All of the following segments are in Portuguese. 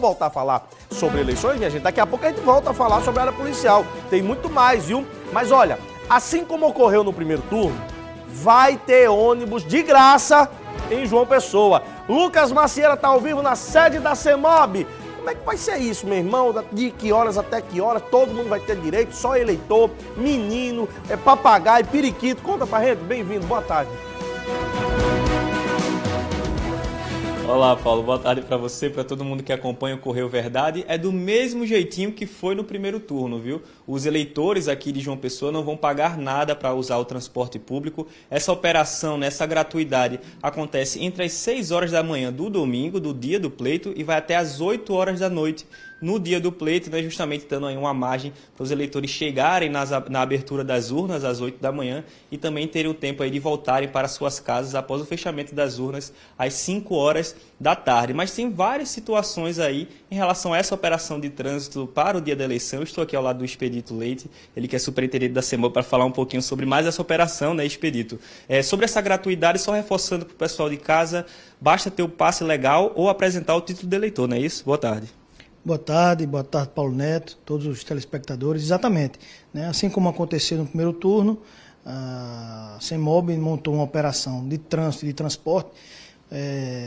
Voltar a falar sobre eleições, minha gente, daqui a pouco a gente volta a falar sobre a área policial. Tem muito mais, viu? Mas olha, assim como ocorreu no primeiro turno, vai ter ônibus de graça em João Pessoa. Lucas Macieira está ao vivo na sede da CEMOB. Como é que vai ser isso, meu irmão? De que horas até que horas? Todo mundo vai ter direito, só eleitor, menino, papagaio, periquito. Conta pra gente. Bem-vindo, boa tarde. Olá, Paulo. Boa tarde para você, para todo mundo que acompanha o Correio Verdade. É do mesmo jeitinho que foi no primeiro turno, viu? Os eleitores aqui de João Pessoa não vão pagar nada para usar o transporte público. Essa operação, essa gratuidade, acontece entre as 6 horas da manhã do domingo, do dia do pleito, e vai até as 8 horas da noite. No dia do pleito, né, justamente dando aí uma margem para os eleitores chegarem na abertura das urnas às 8 da manhã e também terem o tempo aí de voltarem para suas casas após o fechamento das urnas às 5 horas da tarde. Mas tem várias situações aí em relação a essa operação de trânsito para o dia da eleição. Eu estou aqui ao lado do Expedito Leite, ele que é superintendente da CEMOB, para falar um pouquinho sobre mais essa operação, né, Expedito? Sobre essa gratuidade, só reforçando para o pessoal de casa, basta ter o passe legal ou apresentar o título de eleitor, não é isso? Boa tarde, Paulo Neto, todos os telespectadores, exatamente. Né? Assim como aconteceu no primeiro turno, a CEMOB montou uma operação de trânsito e de transporte,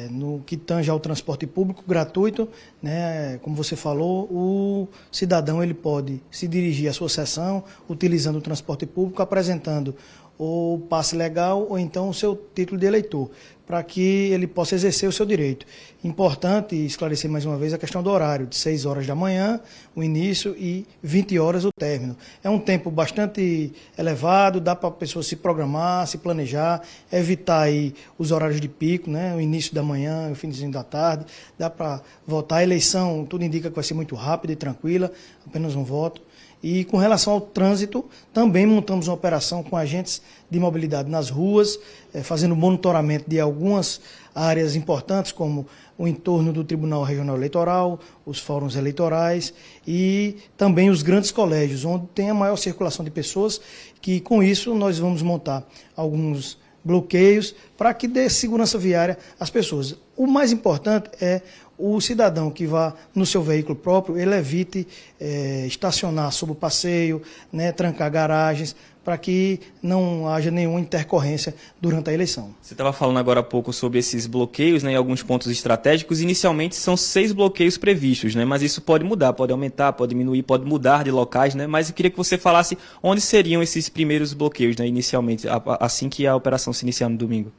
no que tange ao transporte público gratuito, né? Como você falou, o cidadão ele pode se dirigir à sua seção utilizando o transporte público, apresentando o passe legal ou então o seu título de eleitor, para que ele possa exercer o seu direito. Importante esclarecer mais uma vez a questão do horário, de 6 horas da manhã, o início, e 20 horas o término. É um tempo bastante elevado, dá para a pessoa se programar, se planejar, evitar aí os horários de pico, né? O início da manhã, o finzinho da tarde, dá para votar. A eleição, tudo indica que vai ser muito rápida e tranquila, apenas um voto. E com relação ao trânsito, também montamos uma operação com agentes de mobilidade nas ruas, fazendo monitoramento de algumas áreas importantes, como o entorno do Tribunal Regional Eleitoral, os fóruns eleitorais e também os grandes colégios, onde tem a maior circulação de pessoas, que com isso nós vamos montar alguns bloqueios para que dê segurança viária às pessoas. O mais importante é o cidadão que vá no seu veículo próprio, ele evite estacionar sob o passeio, né, trancar garagens, para que não haja nenhuma intercorrência durante a eleição. Você estava falando agora há pouco sobre esses bloqueios, né, e alguns pontos estratégicos. Inicialmente são 6 bloqueios previstos, né, mas isso pode mudar, pode aumentar, pode diminuir, pode mudar de locais, né, mas eu queria que você falasse onde seriam esses primeiros bloqueios, né, inicialmente, assim que a operação se iniciar no domingo.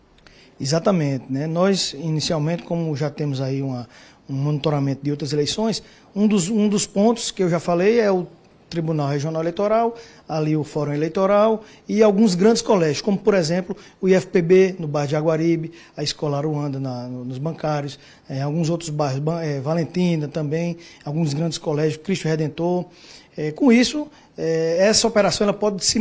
Exatamente, né? Nós, inicialmente, como já temos aí um monitoramento de outras eleições, um dos pontos que eu já falei é o Tribunal Regional Eleitoral, ali o Fórum Eleitoral e alguns grandes colégios, como, por exemplo, o IFPB, no bairro de Jaguaribe, a Escola Aruanda, nos bancários, alguns outros bairros, Valentina também, alguns grandes colégios, Cristo Redentor. Com isso, essa operação ela pode se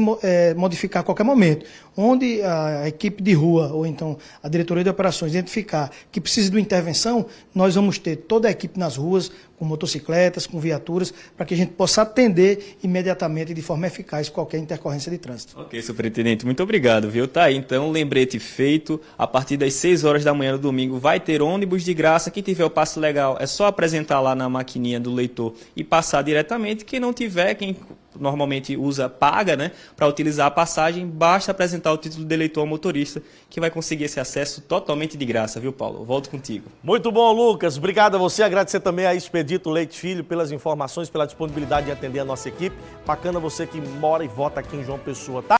modificar a qualquer momento. Onde a equipe de rua, ou então a diretoria de operações, identificar que precisa de uma intervenção, nós vamos ter toda a equipe nas ruas, com motocicletas, com viaturas, para que a gente possa atender imediatamente e de forma eficaz qualquer intercorrência de trânsito. Ok, superintendente, muito obrigado, viu? Tá aí, então, lembrete feito. A partir das 6 horas da manhã no domingo vai ter ônibus de graça. Quem tiver o passe legal é só apresentar lá na maquininha do leitor e passar diretamente. Quem não tiver, quem normalmente paga, né, para utilizar a passagem, basta apresentar o título de eleitor ao motorista, que vai conseguir esse acesso totalmente de graça, viu, Paulo? Eu volto contigo. Muito bom, Lucas. Obrigado a você. Agradecer também a Expedito Leite Filho pelas informações, pela disponibilidade de atender a nossa equipe. Bacana você que mora e vota aqui em João Pessoa, tá?